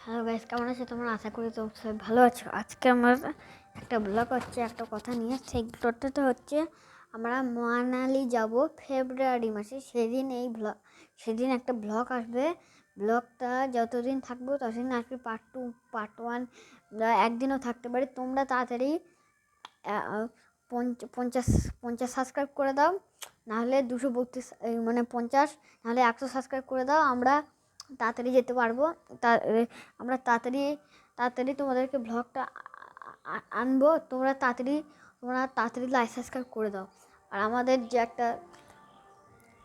Hello guys, কেমন আছো তোমরা? আশা করি তো সবাই ভালো আছো। আজকে আমার একটা ব্লগ হচ্ছে একটা কথা নিয়ে। সেই ব্লগটা হচ্ছে আমরা মানালি যাব ফেব্রুয়ারি মাসে। সেদিন একটা ব্লগ আসবে। ব্লগটা যতদিন থাকবো ততদিন আসবে। পার্ট 2, পার্ট 1 একদিনও থাকতে পারে। তোমরা তাড়াতাড়ি 50 সাবস্ক্রাইব করে দাও, নাহলে 232 মানে 50, নাহলে 100 সাবস্ক্রাইব করে দাও। আমরা তাড়াতাড়ি যেতে পারবো। আমরা তাড়াতাড়ি তোমাদেরকে ব্লগটা আনবো। তোমরা তাড়াতাড়ি লাইক সাবস্ক্রাইব করে দাও। আর আমাদের যে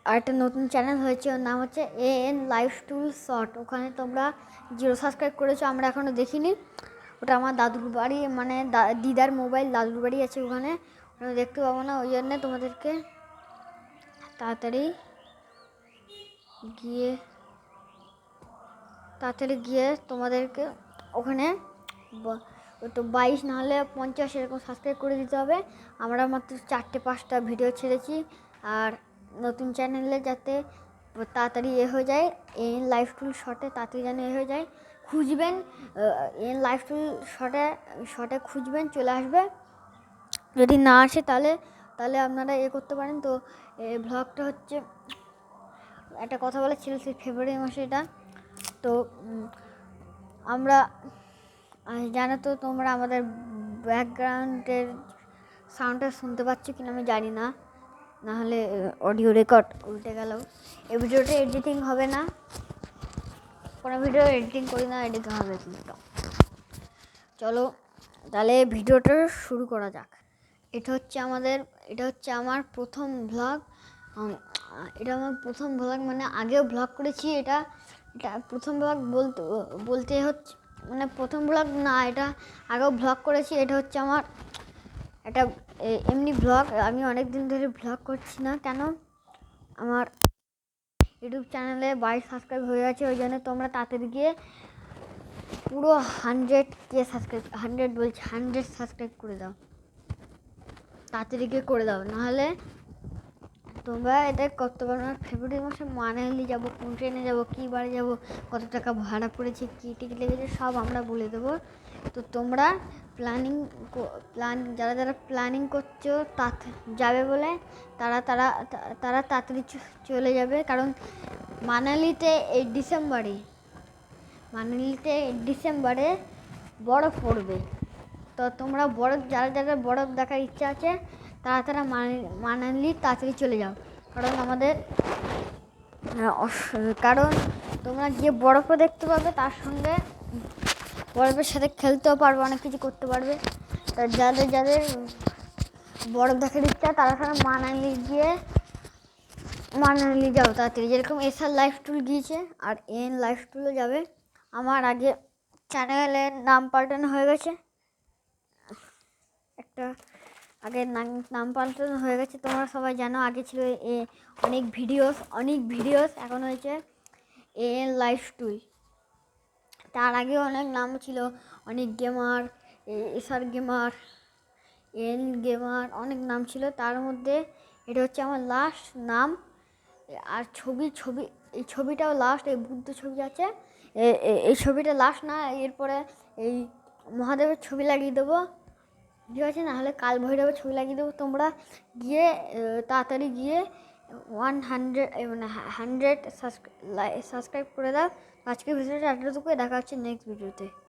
একটা নতুন চ্যানেল হয়েছে, ওর নাম হচ্ছে AN লাইফস্টাইল শর্ট। ওখানে তোমরা 0 সাবস্ক্রাইব করেছো, আমরা এখনও দেখিনি। ওটা আমার দাদুর বাড়ি, মানে দিদার মোবাইল, দাদুর বাড়ি আছে ওখানে দেখতে পাবো না। ওই জন্যে তোমাদেরকে তাড়াতাড়ি গিয়ে তোমাদেরকে ওখানে তো 22 নাহলে 50 এরকম সাবস্ক্রাইব করে দিতে হবে। আমরা মাত্র 4-5টা ভিডিও ছেড়েছি। আর নতুন চ্যানেলে যাতে তাড়াতাড়ি হয়ে যায়, AN লাইফস্টাইল শর্টে তাড়াতাড়ি যেন হয়ে যায়, খুঁজবেন। AN লাইফস্টাইল শর্টে খুঁজবেন, চলে আসবে। যদি না আসে তাহলে আপনারা করতে পারেন। তো এই ব্লগটা হচ্ছে একটা কথা বলেছিল সেই ফেব্রুয়ারি মাসে এটা। তো আমরা জানো তো তোমরা আমাদের ব্যাকগ্রাউন্ডের সাউন্ডটা শুনতে পাচ্ছ কিনা আমি জানি না, নাহলে অডিও রেকর্ড উল্টে গেল। এই ভিডিওটা এডিটিং হবে না, কোনো ভিডিও এডিটিং করি না, এডিটিং হবে কিন্তু। চলো তাহলে ভিডিওটা শুরু করা যাক। এটা হচ্ছে আমার প্রথম ব্লগ। এটা আমার প্রথম ব্লগ, মানে আগেও ব্লগ করেছি। এটা প্রথম ব্লগ বলতে হচ্ছে, মানে প্রথম ব্লগ না, এটা আগেও ব্লগ করেছি। এটা হচ্ছে আমার একটা এমনি ব্লগ। আমি অনেক দিন ধরে ব্লগ করছি না, কেন আমার ইউটিউব চ্যানেলে 22 সাবস্ক্রাইব হয়ে গেছে। ওই জন্য তোমরা তাড়াতাড়ি গিয়ে পুরো 100K সাবস্ক্রাইব, 100 সাবস্ক্রাইব করে দাও, তাড়াতাড়ি গিয়ে করে দাও, নাহলে তোমরা এটা করতে পারো না। ফেব্রুয়ারি মাসে মানালি যাবো, কোন ট্রেনে যাবো, কী বারে যাবো, কত টাকা ভাড়া পড়েছে, কী টিকিট লেগেছে, সব আমরা বলে দেবো। তো তোমরা যারা প্ল্যানিং করছো যাবে বলে তারা তাড়াতাড়ি চলে যাবে। কারণ মানালিতে এই ডিসেম্বরে বরফ পড়বে। তো তোমরা যারা বরফ দেখার ইচ্ছা আছে তারা মানালি তাড়াতাড়ি চলে যাও। কারণ তোমরা গিয়ে বরফও দেখতে পাবে, তার সঙ্গে বরফের সাথে খেলতেও পারবে, অনেক কিছু করতে পারবে। যাদের বরফ দেখার ইচ্ছা তারা মানালি যাও তাড়াতাড়ি। যেরকম SR লাইফস্টাইল গিয়েছে আর AN লাইফস্টাইলও যাবে। আমার আগে চ্যানেলের নাম পাল্টানো হয়ে গেছে, নাম পাল্টানো হয়ে গেছে, তোমরা সবাই জানো। আগে ছিল অনেক ভিডিওস, এখন হয়েছে AN লাইফস্টাইল। তার আগেও অনেক নাম ছিল, অনেক gamer, SR gamer, AN gamer, অনেক নাম ছিল। তার মধ্যে এটা হচ্ছে আমার লাস্ট নাম। আর এই ছবিটাও লাস্ট। এই বুদ্ধ ছবি আছে, এই ছবিটা লাস্ট না, এরপরে এই মহাদেবের ছবি লাগিয়ে দেবো, ঠিক আছে? নাহলে কাল ভৈরবের ছবি লাগিয়ে দেবো। তোমরা গিয়ে তাড়াতাড়ি গিয়ে 100 সাবস্ক্রাইব করে দাও। আজকের ভিডিওটা এতটুকু, দেখা হচ্ছে নেক্সট ভিডিওতে।